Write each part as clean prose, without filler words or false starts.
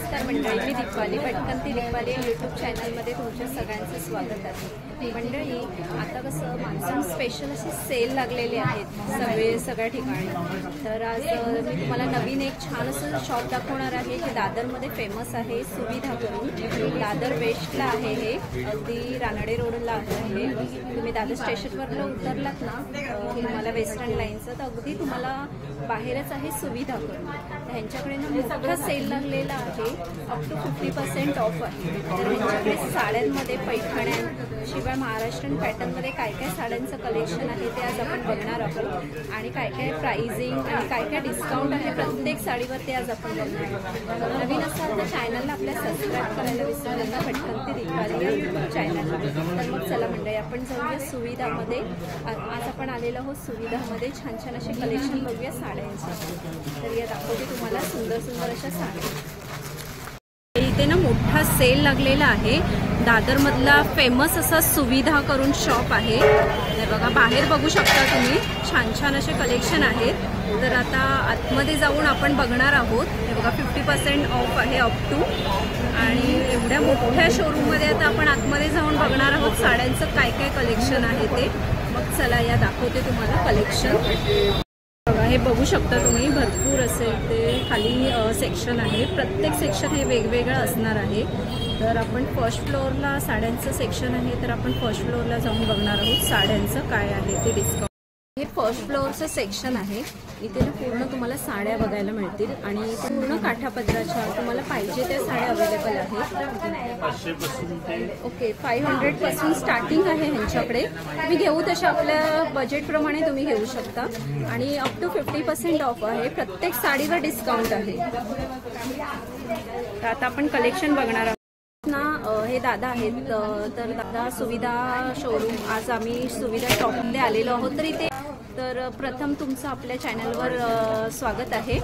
नमस्कार मंडळी, मी दीपाली भटकंती दीपाली यूट्यूब चॅनलमध्ये तुमच्या सगळ्यांचं स्वागत आहे। मंडळी, आता कसं मान्सून स्पेशल असे सेल लागलेले आहेत सगळ्या ठिकाणी। तर आज मी तुम्हाला नवीन एक छान असं शॉप दाखवणार आहे जे दादरमध्ये फेमस आहे। सुविधा करून दादर वेस्टला आहे, हे अगदी रानडे रोडला आहे। तुम्ही दादर स्टेशनवरला उतरलात ना तुम्हाला वेस्टर्न लाईनचं, तर अगदी तुम्हाला बाहेरच आहे सुविधा करून। ह्यांच्याकडे ना मोठा सेल लागलेला आहे, अप टू 50% ऑफ आहे। तर ह्यांच्याकडे साड्यांमध्ये पैठण्या शिवाय महाराष्ट्रीयन पॅटर्नमध्ये काय काय साड्यांचं कलेक्शन आहे ते आज आपण बघणार आहोत, आणि काय काय प्राइसिंग आणि काय काय डिस्काउंट आहे प्रत्येक साडीवर ते आज आपण बघणार आहोत। नवीन असाल तर चॅनलला आपल्या सबस्क्राईब करायला विसरू नका, भटकंती दीपाली या यूट्यूब चॅनलला। तर मग चला मंडळी, आपण जाऊया सुविधामध्ये। आज आपण आलेलो आहोत सुविधामध्ये, छान छान असे कलेक्शन बघूया साड्यांचे। तर या दाखवते तुम्हाला सुंदर सुंदर अशा साड्या। इथे ना मोठा सेल लागलेला आहे, दादरमधला फेमस असा सुविधा करून शॉप आहे। हे बघा, बाहेर बघू शकता तुम्ही छान छान असे कलेक्शन आहेत। तर आता आतमध्ये जाऊन आपण बघणार आहोत। हे बघा 50% ऑफ आहे अप टू, आणि एवढ्या मोठ्या शोरूममध्ये आता आपण आतमध्ये जाऊन बघणार आहोत साड्यांचं काय काय कलेक्शन आहे ते। मग चला या दाखवते तुम्हाला कलेक्शन। हे बघू शकता तुम्ही, भरपूर असे ते खाली सेक्शन आहे, प्रत्येक सेक्शन हे वेगवेगळं असणार आहे। तर आपण फर्स्ट फ्लोअरला साड्यांचं सेक्शन आहे, तर आपण फर्स्ट फ्लोअरला जाऊन बघणार आहोत साड्यांचं काय आहे ते डिस्काउंट। हे फर्स्ट फ्लोअरचं सेक्शन आहे, इथे ना पूर्ण तुम्हाला साड्या बघायला मिळतील, आणि पूर्ण काठापदराच्या तुम्हाला पाहिजे त्या साड्या अवेलेबल आहेत। ओके, 500 पासून स्टार्टिंग आहे ह्यांच्याकडे, तुम्ही घेऊ तशा आपल्या बजेटप्रमाणे तुम्ही घेऊ शकता, आणि अप टू 50% ऑफ आहे, प्रत्येक साडीवर डिस्काउंट आहे। तर आता आपण कलेक्शन बघणार आहोत ना। हे दादा आहेत, तर दादा सुविधा शोरूम, आज आम्ही सुविधा शॉपमध्ये आलेलो आहोत। तर इथे तर प्रथम तुमचं आपल्या चॅनलवर स्वागत आहे।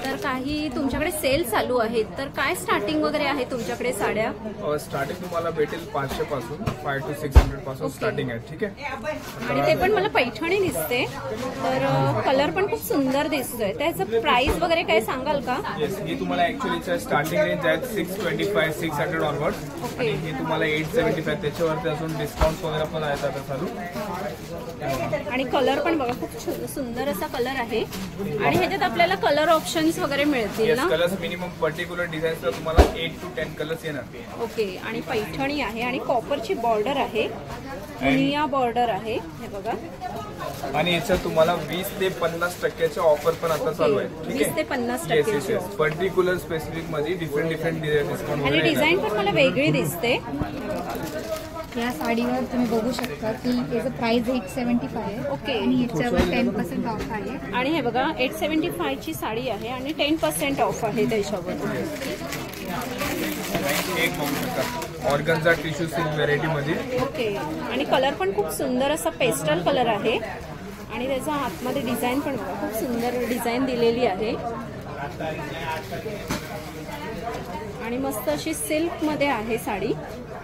तर काही तुमच्याकडे सेल चालू आहेत, तर काय स्टार्टिंग वगैरे आहे तुमच्याकडे साड्या? स्टार्टिंग तुम्हाला भेटेल 500 पासून 500 to 600 पासून स्टार्टिंग आहे, ठीक आहे। आणि ते पण मला पैठणी दिसते, तर कलर पण खूप सुंदर दिसतोय। त्याचं प्राइस वगैरे काय सांगाल का? ही तुम्हाला ऍक्च्युअली स्टार्टिंग रेंज आहे 625 600 ऑनवर्ड्स, आणि हे तुम्हाला 875 त्याच्यावरती अजून डिस्काउंट वगैरे पण आहेत आता चालू। आणि कलर पण बघा, खूप सुंदर असा कलर आहे, आणि ह्याच्यात आपल्याला कलर ऑप्शन्स वगैरे मिळतील ना? कलर्स मिनिमम पर्टिक्युलर डिझाईन्सला तुम्हाला 8 to 10 कलर्स येणार। ओके, आणि पैठणी आहे, आणि कॉपरची बॉर्डर आहे, मुनिया बॉर्डर आहे, हे बघा। आणि याच्यात तुम्हाला 20 ते 50% ऑफर पण आता चालू आहे, ठीक आहे। 20 ते 50% पर्टिक्युलर स्पेसिफिक मध्ये डिफरंट डिस्काउंट, आणि डिझाईन पण मला वेगळी दिसते। या साडीवर तुम्ही बघू शकता की याचं प्राइस 875 आहे। ओके, आणि याच्यावर 10% ऑफ आहे। आणि हे बघा 875 ची साडी आहे, आणि 10% ऑफ आहे त्याच्यावर। एक बघू शकता ऑर्गन्झा टिश्यू सिल्क व्हरायटी मध्ये। ओके, आणि कलर पण खूप सुंदर असा पेस्टल कलर आहे, आणि त्याचा आतमध्ये डिझाईन पण बघा, खूप सुंदर डिझाईन दिलेली आहे, आणि मस्त अशी सिल्क मध्ये आहे साडी।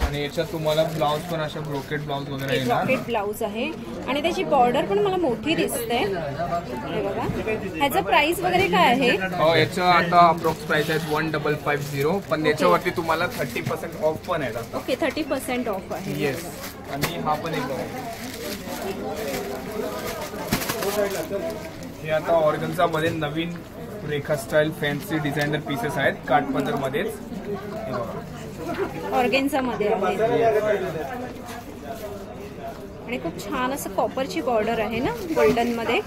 आणि याच्यात तुम्हाला ब्लाउज पण अशा ब्रोकेट ब्लाउज वगैरे येणार, ब्रोकेट ब्लाउज आहे, आणि त्याची बॉर्डर पण मला मोठी दिसते। हे बघा, ह्याचं प्राइस वगैरे काय आहे? याचं आता अप्रॉक्स प्राइस आहे 1550, पण याच्यावरती तुम्हाला 30% ऑफ पण आहे आता। ओके, 30% ऑफ आहे। येस, आणि हा पण एक हे आता ऑर्गन्झा मध्ये नवीन रेखा स्टाईल फॅन्सी डिझायनर पीसेस आहेत, काठपदर मध्येच ऑर्गेन्झा मध्ये आहे, आणि खूप छान असं कॉपरची बॉर्डर आहे ना गोल्डन मध्ये।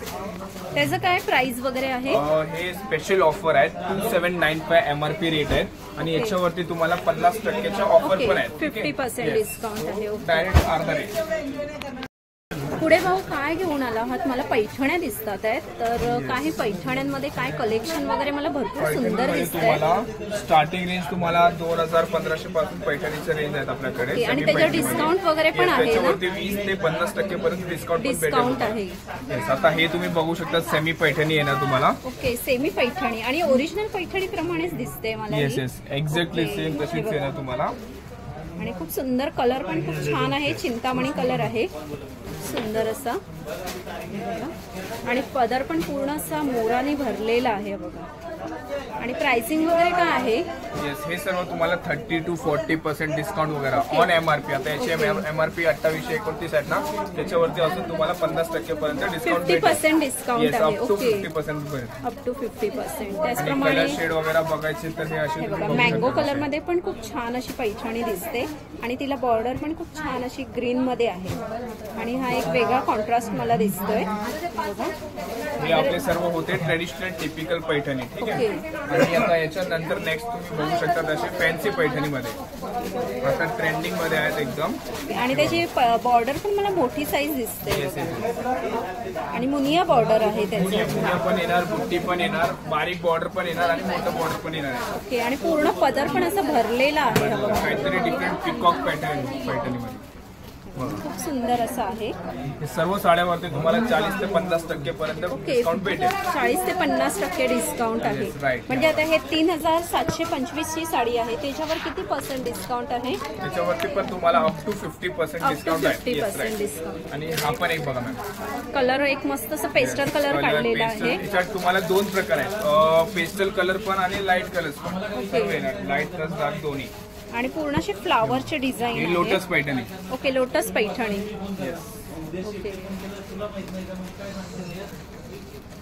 त्याचं काय प्राइस वगैरे आहे? हे स्पेशल ऑफर आहे 2795 MRP रेट आहे, आणि याच्यावरती तुम्हाला 50% ऑफर पण आहे, 50% डिस्काउंट आहे। डायरेक्ट अर्धा रेट। पुढे भाऊ काय घेऊन आला आहात? मला पैठण्या दिसतात आहेत, तर काही पैठण्यांमध्ये काय कलेक्शन वगैरे मला भरपूर सुंदर दिसतंय। स्टार्टिंग रेंज तुम्हाला 2500 पासून पैठणीचं रेंज आहेत आपल्याकडे, आणि त्याच्यावर डिस्काउंट वगैरे पण आहे ना? 20 ते 50% पर्यंत डिस्काउंट आहे। आता हे तुम्ही बघू शकता सेमी पैठणी येणार तुम्हाला। ओके, सेमी पैठणी, आणि ओरिजिनल पैठणी प्रमाणेच दिसते मला। येस येस, एक्झॅक्टली सेम तशीच येणार तुम्हाला, आणि खूप सुंदर कलर पण खूप छान आहे, चिंतामणी कलर आहे सुंदर असा, आणि पदर पण पूर्ण असा मोराने भरलेला आहे बघा। आणि प्राइसिंग वगैरे काय आहे? येस, हे सर्व तुम्हाला 30 to 40% डिस्काउंट वगैरे ऑन MRP. आता याची MRP 2829 आहेत ना, त्याच्यावरती असून तुम्हाला 50% पर्यंत डिस्काउंट 50% डिस्काउंट आहे. अप टू ओके, 50% पर्यंत. Up to 50%. आणि त्याचप्रमाणे कलर शेड वगैरे बघायचे तर हे असे हे बघा, बघू मँगो शकता. कलर मध्ये पण खूप छान अशी पैठणी दिसते आणि तिला बॉर्डर पण खूप छान अशी ग्रीन मध्ये आहे आणि हा एक वेगळा कॉन्ट्रास्ट मला दिसतोय. बघा, हे आपले सर्व होते ट्रेडिशनल टिपिकल पैठणी. ठीक आहे. आणि आता याच्यानंतर नेक्स्ट तुम्ही बघू शकता तसे फॅन्सी पैठणीमध्ये आता ट्रेंडिंग मध्ये आहेत एकदम. आणि त्याची बॉर्डर पण मला मोठी साईज दिसते. Yes yes. आणि मुनिया बॉर्डर आहे त्याची. मुनिया पण येणार, बुट्टी पण येणार, बारीक बॉर्डर पण येणार आणि मोठं बॉर्डर पण येणार आहे. ओके, आणि पूर्ण पदर पण असा भरलेला आहे. हा बघा, काहीतरी डिफरंट पिकॉक पैठणीमध्ये खूप सुंदर असं आहे. हे सर्व साड्यावरती तुम्हाला 40 ते 50% पर्यंत ओके, डिस्काउंट भेटेल. 40 ते 50% डिस्काउंट आहे. Yes, right. म्हणजे आता हे 3725 ची साडी आहे, त्याच्यावर किती पर्सेंट डिस्काउंट आहे? त्याच्यावरती पण तुम्हाला up to 50% up to discount आहे. 50% डिस्काउंट. आणि हा पण एक बघा मॅम, कलर एक मस्त असं पेस्टल कलर काढलेला आहे. याच्यात तुम्हाला 2 प्रकार आहेत, पेस्टल कलर पण आणि लाईट कलर्स पण सर्व येणार, लाईट प्लस डार्क दोन्ही. आणि पूर्ण अशी फ्लावरचे डिझाईन हे आहे. Lotus Paithani. Okay, lotus Paithani. Okay,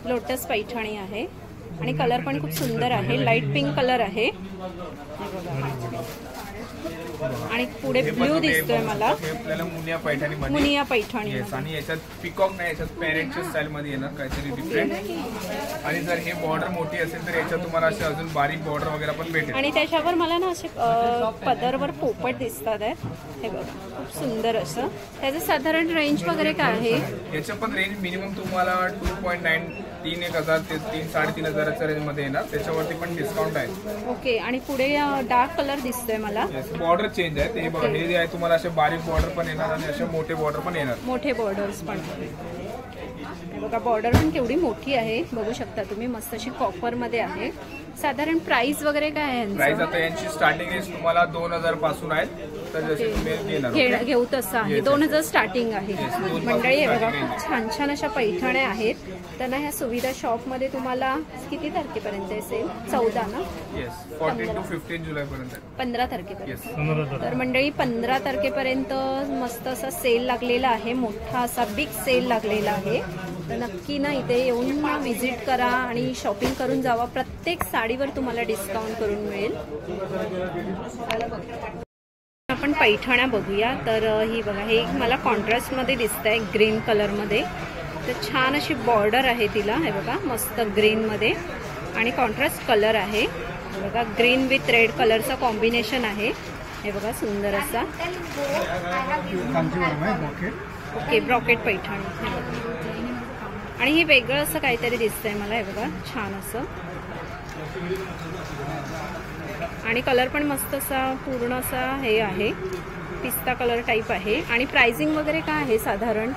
lotus Paithani आहे आणि कलर पण खूप सुंदर आहे, लाईट पिंक कलर आहे. आणि पुढे ब्ल्यू दिसतोय मला, हे आपल्याला मुनिया पैठणीमध्ये. मुनिया पैठणी. येस, आणि याच्यात पिकॉक नाही, याच्यात पॅरेटच्या स्टाईल मध्ये येणार काहीतरी डिफरंट. आणि जर हे बॉर्डर मोठी असेल तर याच्यात तुम्हाला असे अजून बारीक बॉर्डर वगैरे पण भेटेल. आणि त्याच्यावर मला ना असे पदरवर पोपट दिसतात आहेत. हे बघा, खूप सुंदर असं. त्याचं साधारण रेंज वगैरे काय आहे? याचं पण रेंज मिनिमम तुम्हाला 2.9 3,000 ते 3,000-3,500च्या रेंज मध्ये येणार. त्याच्यावरती पण डिस्काउंट आहे. ओके, आणि पुढे डार्क कलर दिसतोय मला. बॉर्डर चेंज आहे. हे बघा, हे जे आहे तुम्हाला असे बारीक बॉर्डर पण येणार आणि असे मोठे बॉर्डर पण येणार. मोठे बॉर्डर्स पण. हे बघा, बॉर्डर पण केवढी मोठी आहे बघू शकता तुम्ही, मस्त अशी कॉपर मध्ये आहे. साधारण प्राइस वगैरे काय आहे यांचं? प्राइस आता यांची स्टार्टिंग रेंज तुम्हाला 2,000 पासून आहेत. तर जसे तुम्ही घेणार घेऊ तसं आहे. 2,000 स्टार्टिंग आहे. मंडळी हे बघा, खूप छान छान अशा पैठण्या आहेत. त्यांना ह्या सुविधा शॉपमध्ये तुम्हाला किती तारखेपर्यंत असेल? 14 ना? येस, 14 to 15 जुलैपर्यंत. 15 तारखेपर्यंत. येस. तर मंडळी 15 तारखेपर्यंत मस्त असा सेल लागलेला आहे, मोठा असा बिग सेल लागलेला आहे. तर नक्की ना इथे येऊन व्हिजिट करा आणि शॉपिंग करून जावा. प्रत्येक साडीवर तुम्हाला डिस्काउंट करून मिळेल. आपण पैठण्या बघूया. तर ही बघा, हे मला कॉन्ट्रास्टमध्ये दिसत आहे, ग्रीन कलरमध्ये. तर छान अशी बॉर्डर आहे तिला. हे बघा, मस्त ग्रीनमध्ये आणि कॉन्ट्रास्ट कलर आहे. बघा, ग्रीन विथ रेड कलरचा कॉम्बिनेशन आहे. हे बघा, सुंदर असा. Okay, brocade Paithani. आणि हे वेगळं असं काहीतरी दिसतंय मला. हे बघा, छान असं. आणि कलर पण मस्त असा पूर्ण असा हे आहे, पिस्ता कलर टाईप आहे. आणि प्राइसिंग वगैरे काय आहे साधारण?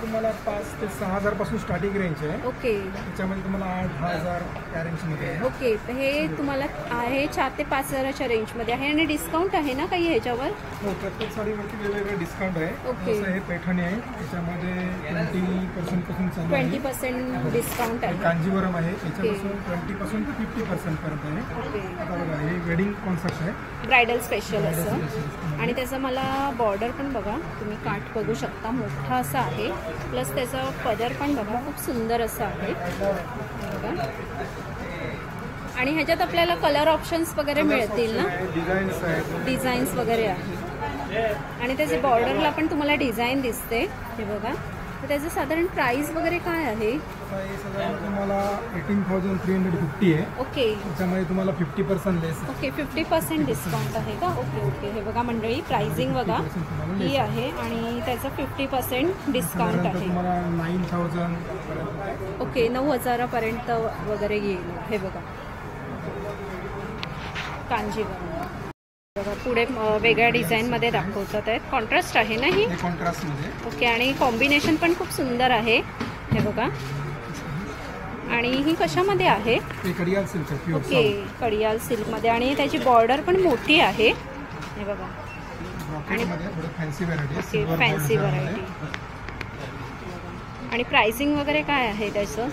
तुम्हाला 5 ते 6,000 पासून स्टार्टिंग रेंज आहे. ओके, त्याच्यामध्ये तुम्हाला 8,000 त्या रेंजमध्ये आहे. ओके, हे तुम्हाला आहे 4 ते 5,000च्या रेंजमध्ये आहे. आणि डिस्काउंट आहे ना काही ह्याच्यावर? हो, प्रत्येक साडीवरती वेगवेगळे डिस्काउंट आहे. ओके. जसं हे पैठणी आहे, त्याच्यामध्ये 20% पासून चालू आहे. 20% डिस्काउंट आहे. कांजीवरम आहे, त्याच्यापासून 20% ते 50% पर्यंत आहे. ओके, आता बघा, हे वेडिंग कॉन्सेप्ट आहे. ब्रायडल स्पेशल असं. आणि त्याचं मला बॉर्डर पण बघा, तुम्ही काठ बघू शकता, मोठा असा आहे. प्लस त्याचा पदर पण बघा, खूप सुंदर असं आहे. बघा, आणि ह्याच्यात आपल्याला कलर ऑप्शन्स वगैरे मिळतील ना? डिझाईन्स आहेत. डिझाईन्स वगैरे आहे. आणि त्याचे बॉर्डरला पण तुम्हाला डिझाईन दिसते. हे बघा, तर त्याचं साधारण प्राइस वगैरे काय आहे? तुम्हाला 18,350 आहे. ओके, त्याच्यामध्ये तुम्हाला 50% लेस. ओके, 50% डिस्काउंट आहे का? ओके ओके, हे बघा मंडळी, प्राइसिंग बघा ही आहे आणि त्याचं 50% डिस्काउंट आहे. तुम्हाला 9,000. ओके, 9,000पर्यंत वगैरे येईल. हे बघा, कांजीवरम. बघा, पुढे वेगळ्या डिझाईनमध्ये दाखवतात आहेत. कॉन्ट्रास्ट आहे ना ही? कॉन्ट्रास्टमध्ये. ओके, आणि कॉम्बिनेशन पण खूप सुंदर आहे. हे बघा, आणि ही कशामध्ये आहे? कडियाल सिल्क आहे, प्युअर ओके, कडियाल सिल्कमध्ये. आणि त्याची बॉर्डर पण मोठी आहे. हे बघा, आणि fancy variety. Okay, fancy variety. आणि प्राइसिंग वगैरे काय आहे त्याचं?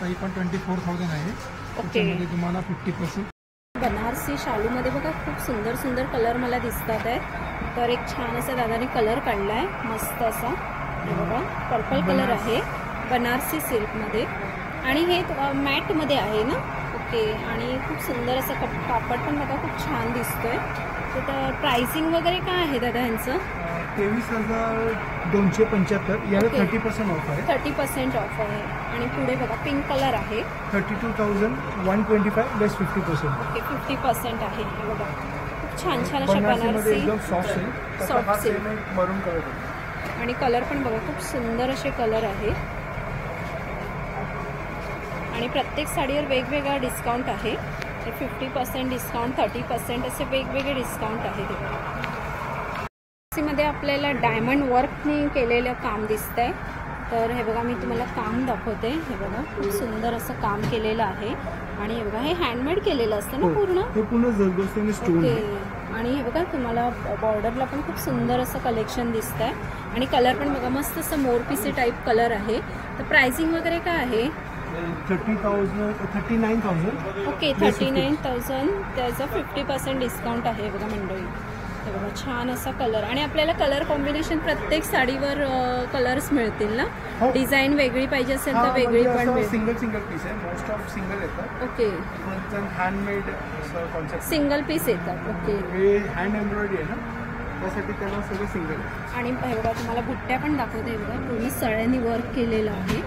ही पण 24,000 आहे. त्याच्यामध्ये तुम्हाला 50%. बनारसी शालूमध्ये बघा खूप सुंदर सुंदर कलर मला दिसतात आहेत. तर एक छान असा दादाने कलर काढलाय मस्त असा, हे बघा पर्पल कलर आहे बनारसी सिल्कमध्ये आणि हे मॅटमध्ये आहे ना. ओके, आणि खूप सुंदर असं कापड पण बघा खूप छान दिसतोय. तर प्राइसिंग वगैरे काय आहे दादा ह्यांचं? 23,275. याला 30% ऑफ आहे. 30% ऑफ आहे. आणि पुढे बघा पिंक कलर आहे 32,125 लेस 50%. ओके 50% आहे. हे बघा खूप छान छान अशा बनारसी एकदम सॉफ्ट सिल्क. सॉफ्ट सिल्क मरून कलर आणि कलर पण बघा खूप सुंदर असे कलर आहे. आणि प्रत्येक साडीवर वेगवेगळा डिस्काउंट आहे. 50% डिस्काउंट, 30% असे वेगवेगळे डिस्काउंट आहे. मध्ये आपल्याला डायमंड वर्कने केलेलं काम दिसतंय. तर हे बघा मी तुम्हाला काम दाखवते. हे बघा खूप सुंदर असं काम केलेलं आहे. आणि हे बघा हे हँडमेड केलेलं असतं ना पूर्ण. हे पूर्ण जरदोसीने स्टोन ओके, आणि हे बघा तुम्हाला बॉर्डरला पण खूप सुंदर असं कलेक्शन दिसतंय. आणि कलर पण बघा मस्त असं मोरपीसी टाईप कलर आहे. तर प्राइसिंग वगैरे काय आहे? 39,000. ओके 39,000. त्याचं 50% डिस्काउंट आहे बघा मंडळी. हे बघा छान असा कलर. आणि आपल्याला कलर कॉम्बिनेशन प्रत्येक साडीवर कलर्स मिळतील ना. डिझाईन वेगळी पाहिजे असेल तर वेगळी पण मिळेल. सिंगल पीस आहे. मोस्ट ऑफ सिंगल येतात. Okay, handmade concept single piece येतात. ओके, हे हँड एम्ब्रॉयडरी आहे ना, त्यासाठी त्याला सगळं सिंगल. आणि हे बघा तुम्हाला बुट्ट्या पण दाखवते. हे बघा पूर्ण सळ्यांनी वर्क केलेलं आहे.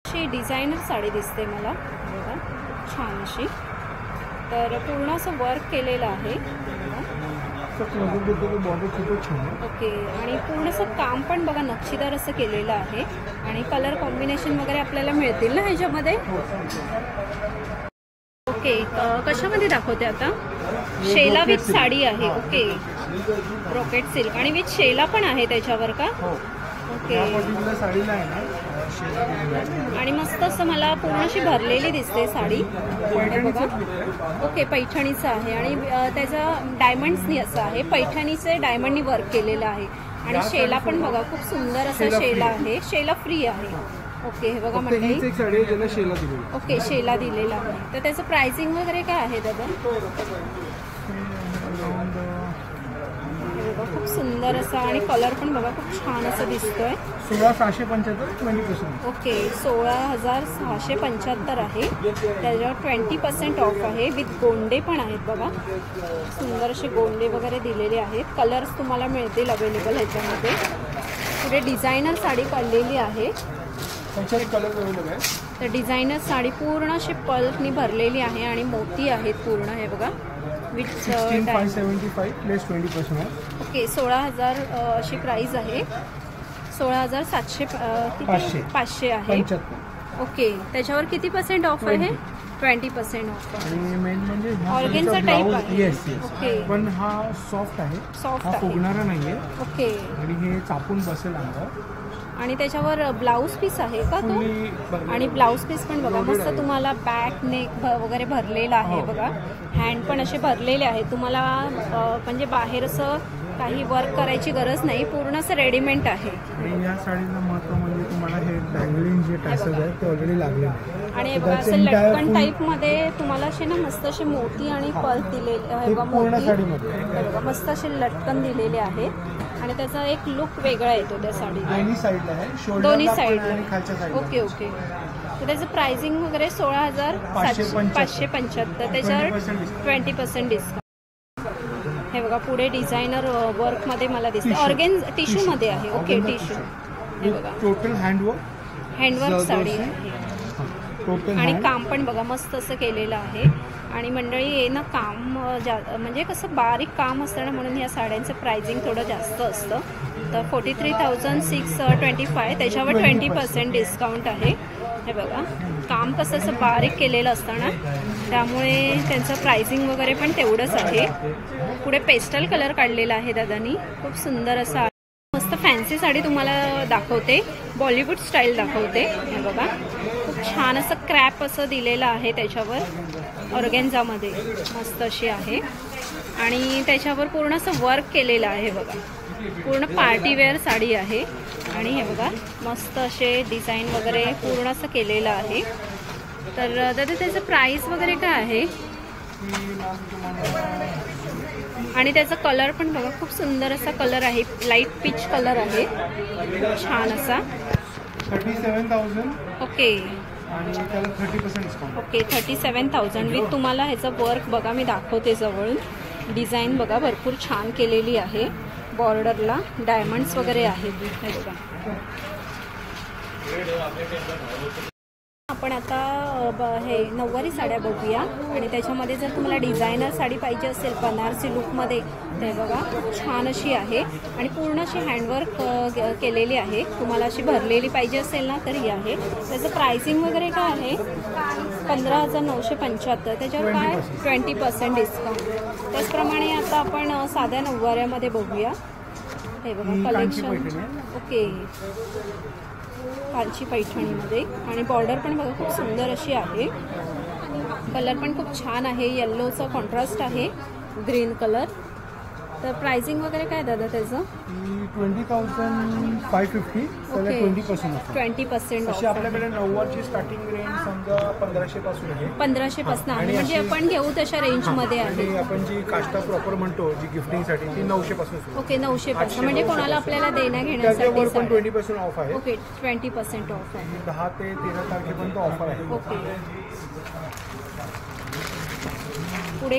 अशी डिझायनर साडी दिसते मला. बघा खूप छान अशी. तर पूर्ण असं वर्क केलेलं आहे. बॉर्डर खूपच छान आहे. ओके, आणि पूर्ण असं काम पण बघा नक्षीदार असं केलेलं आहे. आणि कलर कॉम्बिनेशन वगैरे आपल्याला मिळतील ना ह्याच्यामध्ये. ओके, कशामध्ये दाखवते आता? शेला विथ साडी आहे. ओके, ब्रोकेट सिल्क आणि विथ शेला पण आहे त्याच्यावर का? ओके, साडीला आहे ना. आणि मस्त असं मला पूर्ण अशी भरलेली दिसते साडी. हे बघा. ओके, पैठणीचं आहे आणि त्याचा डायमंड्सनी असं आहे. पैठणीचे डायमंडनी वर्क केलेलं आहे. आणि शेला पण बघा खूप सुंदर असा शेला आहे. शेला फ्री आहे. ओके, हे बघा मंडळी. ओके, शेला दिलेला आहे. तर त्याचं प्राइसिंग वगैरे काय आहे दादा? खूप सुंदर असा आणि कलर पण बघा खूप छान असं दिसतोय. 16,675 20%. ओके, 16,675 आहे. त्याच्यावर 20% ऑफ आहे. विथ गोंडे पण आहेत बघा. सुंदर असे गोंडे वगैरे दिलेले आहेत. कलर्स तुम्हाला मिळतील अवेलेबल ह्याच्यामध्ये. पुढे डिझायनर साडी काढलेली आहे. कलर अवेलेबल आहे. तर डिझायनर साडी पूर्ण अशी पल्कनी भरलेली आहे आणि मोती आहेत पूर्ण. हे बघा विथ 16,575 प्लस 20% आहे. ओके, 16,000 अशी प्राइस आहे. 16,700 आहे. ओके, त्याच्यावर किती % ऑफ आहे? 20% ऑफ. आणि मेन म्हणजे ऑर्गेन्झा टाईप आहे. येस. ओके, पण हा सॉफ्ट आहे. सॉफ्ट हा आहे. फुगणारा नाहीये. ओके, आणि हे चापून बसेल अंगावर. आणि त्याच्यावर ब्लाऊज पीस आहे का तो? आणि ब्लाऊज पीस पण बघा मस्त तुम्हाला बॅक नेक वगैरे भरलेला आहे बघा. हँड पण असे भरलेले आहे. तुम्हाला म्हणजे बाहेर असं काही वर्क करायची गरज नाही. पूर्ण असं रेडीमेड आहे. आणि या साडीचं महत्त्व म्हणजे तुम्हाला हे डँगलिंग जे टॅसेस आहेत ते ऑलरेडी लागले आहे. आणि बघा असं लटकन टाईपमध्ये तुम्हाला असे ना मस्त असे मोती आणि पल्स दिलेले आहे बघा. मोती बघा मस्त असे लटकन दिलेले आहेत. आणि त्याचा एक लुक वेगळा येतो त्या साडीला. दोन्ही साईड. Okay okay. तर त्याचं प्राइसिंग वगैरे 16,575. त्याच्यावर 20% डिस्काउंट. हे बघा पुढे डिझायनर वर्कमध्ये मला दिसते. ऑर्गेन्झा टिश्यूमध्ये आहे. Okay, tissue. हे बघा टोटल हँडवर्क साडी आहे. आणि काम पण बघा मस्त असं केलेलं आहे. आणि मंडळी हे ना काम म्हणजे कसं बारीक काम असतं ना, म्हणून या साड्यांचं प्राइसिंग थोडं जास्त असतं. तर 43,625. त्याच्यावर 20% डिस्काउंट आहे. हे बघा काम कसं असं बारीक केलेलं असतं ना, त्यामुळे त्यांचं प्राइसिंग वगैरे पण तेवढंच आहे. पुढे पेस्टल कलर काढलेला आहे दादानी. खूप सुंदर असा मस्त फॅन्सी साडी तुम्हाला दाखवते. बॉलिवूड स्टाईल दाखवते. हे बघा खूप छान असं क्रॅप असं दिलेलं आहे त्याच्यावर. ऑर्गेन्झामध्ये मस्त अशी आहे. आणि त्याच्यावर पूर्ण असं वर्क केलेलं आहे बघा. पूर्ण पार्टीवेअर साडी आहे. आणि हे बघा मस्त असे डिझाईन वगैरे पूर्ण असं केलेलं आहे. तर दादा त्याचं प्राइस वगैरे काय आहे? आणि त्याचा कलर पण बघा खूप सुंदर असा कलर आहे, लाईट पीच कलर आहे, छान असा. 37,000 ओके आणि त्याला 30% डिस्काउंट. ओके 37,000 विथ तुम्हाला ह्याचं वर्क बघा मी दाखवते जवळून. डिझाईन बघा भरपूर छान केलेली आहे, बॉर्डरला डायमंड्स वगैरे आहेत हे बघा. आपण आता हे नऊवारी साड्या बघूया. आणि त्याच्यामध्ये जर तुम्हाला डिझायनर साडी पाहिजे असेल बनारसी लुकमध्ये ते बघा छान अशी आहे आणि पूर्ण अशी हँडवर्क केलेली आहे. तुम्हाला अशी भरलेली पाहिजे असेल ना तर ही आहे. त्याचं प्राइसिंग वगैरे काय आहे? 15,975. त्याच्यावर काय 20% डिस्काउंट. त्याचप्रमाणे आता आपण साध्या नऊवाऱ्यामध्ये बघूया. हे बघा कलेक्शन. ओके कांची पैठणीमध्ये आणि बॉर्डर पण बघा खूप सुंदर अशी आहे. कलर पण खूप छान आहे, येल्लोचा कॉन्ट्रास्ट आहे, ग्रीन कलर. तर प्राइसिंग वगैरे काय दादा त्याचं? 20,550. त्याला 20% ऑफ. 20% अशी आपल्याकडे नऊवारची स्टार्टिंग रेंज समजा 1500 पासून आहे. 1500 पासून आहे, म्हणजे आपण घेऊ तशा रेंजमध्ये आहे. आणि आपण जी काष्टा प्रॉपर म्हणतो जी गिफ्टिंगसाठी ती 900 पासून सुरू. ओके 900 पासून, म्हणजे कोणाला आपल्याला देण्या त्याच्यावर पण घेण्यासाठी 20% ऑफ आहे. ओके 20% ऑफ आहे. 10 ते 13 तारखेपर्यंत ऑफर आहे. ओके पुढे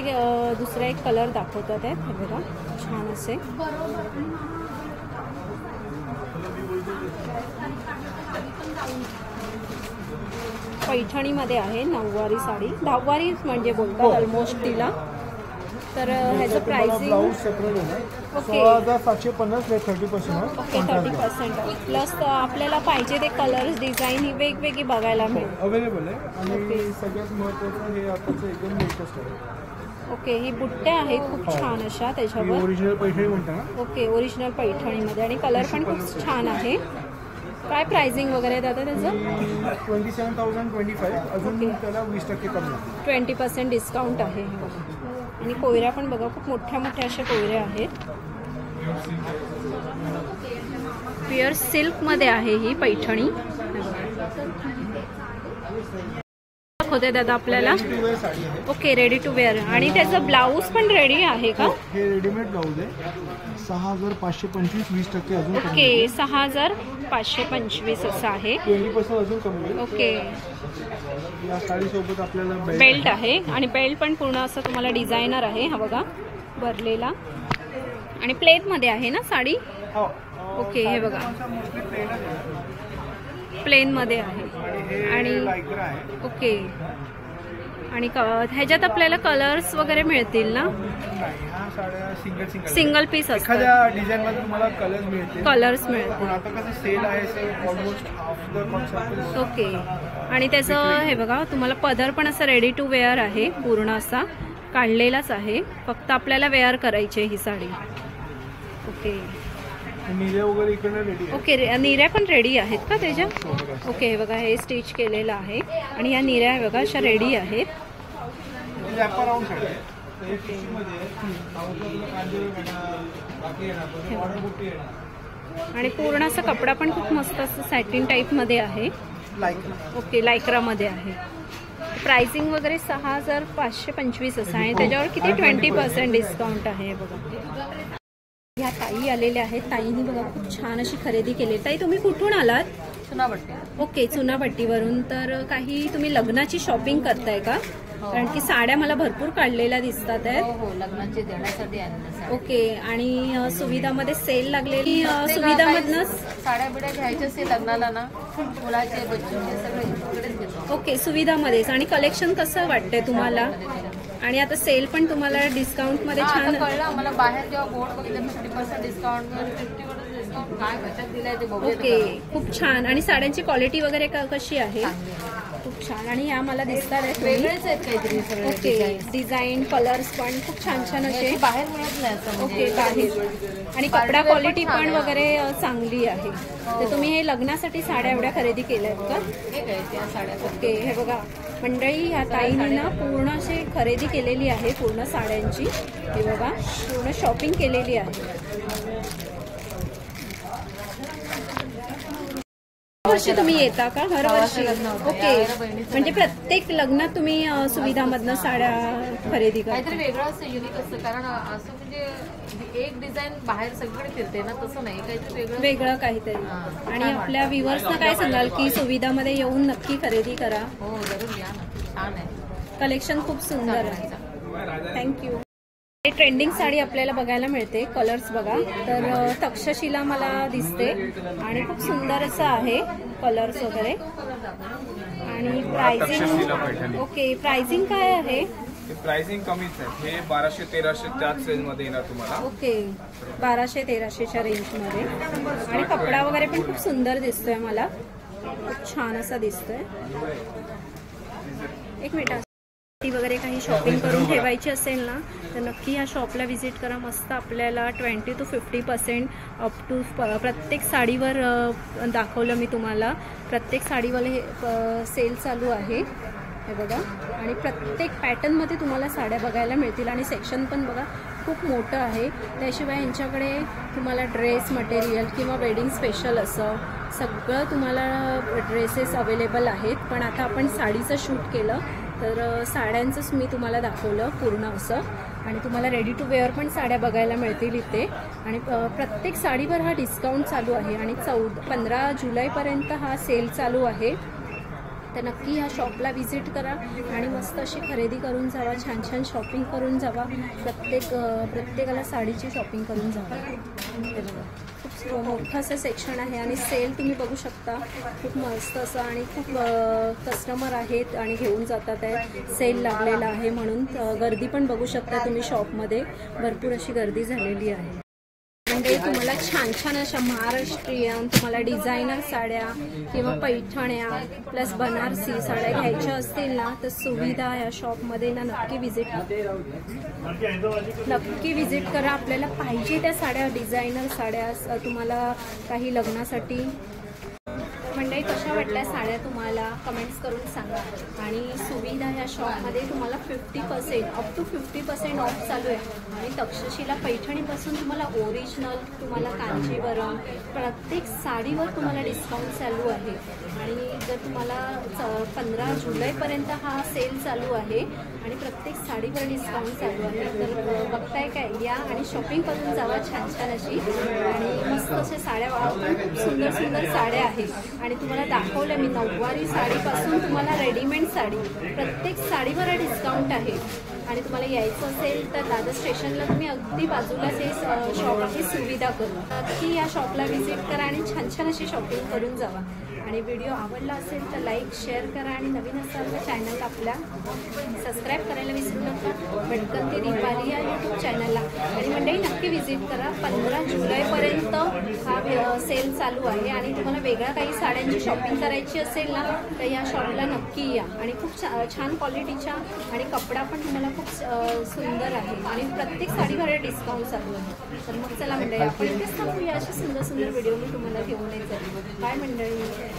दुसरा एक कलर दाखवतात आहेत हे बघा छान असे. पैठणीमध्ये आहे नऊवारी साडी, दहावारी म्हणजे बोलतात ऑलमोस्ट तिला. तर ह्याचं प्राइसिंग ब्लाऊज सेपरेट आहे. Okay 16,750 30% of. Okay 30% of. Plus आपल्याला पाहिजे ते कलर्स डिझाईन ही वेगवेगळी बघायला मिळेल. अवेलेबल आहे. आणि सगळ्यात महत्त्वाचं हे आताचं एकदम लेटेस्ट आहे. ओके ही बुट्ट्या आहेत खूप छान अशा त्याच्यावर. ओरिजिनल पैठणी म्हणता ना. ओके ओरिजिनल पैठणीमध्ये आणि कलर पण खूप छान आहे. काय प्राइसिंग वगैरे दादा त्याचं? 27,025. अजून त्याला 20% कमी आहे. 20% डिस्काउंट आहे हे बघा. आणि कोयऱ्या पण बघा खूप मोठ्या मोठ्या अशा कोयऱ्या आहेत. प्युअर सिल्कमध्ये आहे ही पैठणी. होते दादा आपल्याला. Okay ready to wear. आणि त्याचं ब्लाऊज पण रेडी आहे का? हे रेडीमेड ब्लाऊज आहे. 6,525 20% अजून. ओके 6,525 असं आहे. 20% अजून कमी आहे. ओके या साडीसोबत आपल्याला बेल्ट आहे आणि बेल्ट पण पूर्ण असं तुम्हाला डिझायनर आहे हा बघा भरलेला. आणि प्लेनमध्ये आहे ना साडी? ओके हे बघा प्लेनमध्ये आहे. आणि ओके आणि ह्याच्यात आपल्याला कलर्स वगैरे मिळतील ना? सिंगल पीस असतात. एखाद्या डिझाईन मध्ये तुम्हाला कलर्स मिळतील. कलर्स मिळतील. पण आता कसं सेल आहे almost half the concept. Okay आणि त्याचं हे बघा तुम्हाला पदर पण असं रेडी टू वेअर आहे, पूर्ण असा काढलेलाच आहे. फक्त आपल्याला वेअर करायची ही साडी. ओके निर्या वगैरे इकडनं रेडी आहे. ओके निर्या पण रेडी आहेत का त्याच्या? ओके हे बघा हे स्टिच केलेलं आहे आणि या निर्या हे बघा अशा रेडी आहेत. आणि पूर्ण असा कपडा पण खूप मस्त असं सॅटिन टाईपमध्ये आहे. ओके लायक्रामध्ये आहे. प्राइसिंग वगैरे 6,525 असं आहे. त्याच्यावर किती 20% डिस्काउंट आहे बघा. ह्या ताई आलेल्या आहेत. ताईंनी बघा खूप छान अशी खरेदी केली. ताई तुम्ही कुठून आलात? चुनाभट्टी. ओके चुनाभट्टीवरून. तर काही तुम्ही लग्नाची शॉपिंग करताय का? कारण की साड्या मला भरपूर काढलेल्या दिसतात आहेत. हो लग्नाचे देण्यासाठी आणलं. ओके आणि सुविधामध्ये सेल लागलेली सुविधामधनच साड्या बिड्या घ्यायच्या असेल लग्नाला ना मुलाचे बच्चूचे सगळे इकडेच घेतो. ओके सुविधामध्येच. आणि कलेक्शन कसं वाटतंय तुम्हाला? आणि आता सेल पण तुम्हाला डिस्काउंटमध्ये छान कळलं आम्हाला. बाहेर जेव्हा बोर्ड बघितलं 50% डिस्काउंट 50% डिस्काउंट काय कशात दिलाय ते बघूया. ओके खूप छान. आणि साड्यांची क्वालिटी वगैरे कशी आहे? खूप छान. आणि ह्या मला दिसतात आहेत वेगळेच आहेत काहीतरी सगळे. ओके डिझाईन कलर्स पण खूप छान छान असे बाहेर मिळत नाही असं. ओके बाहेर. आणि कपडा क्वालिटी पण वगैरे चांगली आहे. तर तुम्ही हे लग्नासाठी साड्या एवढ्या खरेदी केल्या आहेत का? हे काय त्या साड्या. ओके हे बघा मंडळी ह्या ताईंनी ना पूर्ण अशी खरेदी केलेली आहे पूर्ण साड्यांची. हे बघा पूर्ण शॉपिंग केलेली आहे. दरवर्षी तुम्ही येता का? हर वर्षी? भावाचं लग्न होतं. ओके. यावेळेला बहिणीचं म्हणजे लग्न. प्रत्येक लग्नात तुम्ही सुविधामधनं साड्या खरेदी काहीतरी करता? वेगळं असतं, युनिक असतं. कारण असं म्हणजे एक डिझाईन बाहेर सगळीकडे फिरते ना, तसं नाही, काहीतरी वेगळं वेगळं काहीतरी. हां. आणि आपल्या व्ह्युअर्सना काय सांगाल की सुविधामध्ये येऊन नक्की खरेदी करा. हो, जरूर या ना, छान आहे. कलेक्शन खूप सुंदर आहे. थँक्यू. ट्रेंडिंग साडी आपल्याला बघायला मिळते. कलर्स बघा, तर तक्षशिला मला दिसते आणि खूप सुंदर असं आहे कलर्स वगैरे. आणि Takshashila Paithani. Pricing, okay, pricing काय आहे? प्राइसिंग कमीच आहे, हे 1200-1300 त्याच रेंज मध्ये येणार तुम्हाला. ओके, 1200-1300च्या रेंजमध्ये. आणि कपडा वगैरे पण खूप सुंदर दिसतोय मला, खूप छान असा दिसतोय. एक मिनिट, वगैरे काही शॉपिंग करून ठेवायची असेल ना तर नक्की या शॉपला व्हिजिट करा. मस्त आपल्याला 20 to 50% अप टू प्रत्येक साडीवर दाखवलं मी तुम्हाला. प्रत्येक साडीवर हे सेल चालू आहे, हे बघा. आणि प्रत्येक पॅटर्नमध्ये तुम्हाला साड्या बघायला मिळतील. आणि सेक्शन पण बघा खूप मोठं आहे. त्याशिवाय यांच्याकडे तुम्हाला ड्रेस मटेरियल किंवा वेडिंग स्पेशल असं सगळं तुम्हाला ड्रेसेस अवेलेबल आहेत. पण आता आपण साडीचं शूट केलं तर साड्यांचंच मी तुम्हाला दाखवलं पूर्ण असं. आणि तुम्हाला रेडी टू वेअर पण साड्या बघायला मिळतील इथे. आणि प्रत्येक साडीवर हा डिस्काउंट चालू आहे. आणि 15 जुलैपर्यंत हा सेल चालू आहे. तर नक्की ह्या शॉपला व्हिजिट करा आणि मस्त अशी खरेदी करून जावा. छान छान शॉपिंग करून जावा. प्रत्येकाला साडीची शॉपिंग करून जावा. हे बघा, खूप मोठं असं सेक्शन आहे. आणि सेल तुम्ही बघू शकता, खूप मस्त असं. आणि खूप कस्टमर आहेत आणि घेऊन जातात आहे. सेल लागलेला आहे म्हणून गर्दी पण बघू शकता तुम्ही. शॉपमध्ये भरपूर अशी गर्दी झालेली आहे. म्हणजे तुम्हाला छान छान अशा महाराष्ट्रीयन तुम्हाला डिझायनर साड्या किंवा पैठण्या प्लस बनारसी साड्या घ्यायच्या असतील ना तर सुविधा या शॉपमध्ये ना नक्की व्हिजिट करा. आपल्याला पाहिजे त्या साड्या, डिझायनर साड्या तुम्हाला काही लग्नासाठी. मंडळी, कशा वाटल्या साड्या तुम्हाला कमेंट्स करून सांगा. आणि सुविधा या शॉपमध्ये तुम्हाला 50% अप टू 50% ऑफ चालू आहे. आणि तक्षशिला पैठणीपासून तुम्हाला ओरिजिनल, तुम्हाला कांजीवरम, प्रत्येक साडीवर तुम्हाला डिस्काउंट चालू आहे. आणि जर तुम्हाला 15 जुलैपर्यंत हा सेल चालू आहे आणि प्रत्येक साडीवर डिस्काउंट चालू आहे. तर बघताय काय, या आणि शॉपिंग करून जावा छान छान अशी. आणि मस्त अशा साड्या, खूप सुंदर सुंदर साड्या आहेत. आणि तुम्हाला दाखवलं मी नऊवारी साडीपासून तुम्हाला रेडीमेड साडी, प्रत्येक साडीवर डिस्काउंट आहे. आणि तुम्हाला यायचं असेल तर दादर स्टेशनला तुम्ही अगदी बाजूलाच हे शॉप आहे सुविधा करून. नक्की या शॉपला व्हिजिट करा आणि छान छान अशी शॉपिंग करून जावा. आणि व्हिडिओ आवडला असेल तर लाईक शेअर करा. आणि नवीन असाल तर चॅनल आपल्या सबस्क्राईब करायला विसरू नका. भटकन ती दीपाली या यूट्यूब चॅनलला. आणि मंडळी नक्की व्हिजिट करा. 15 जुलैपर्यंत हा सेल चालू आहे. आणि तुम्हाला वेगळ्या काही साड्यांची शॉपिंग करायची असेल ना तर या शॉपला नक्की या. आणि खूप छान क्वालिटीच्या आणि कपडा पण तुम्हाला खूप सुंदर आहे. आणि प्रत्येक साडीवर डिस्काउंट चालू आहे. तर मग चला मंडळी, आपण इथेच थांबूया. असे सुंदर सुंदर व्हिडिओ मी तुम्हाला घेऊन येते. बाय मंडळी.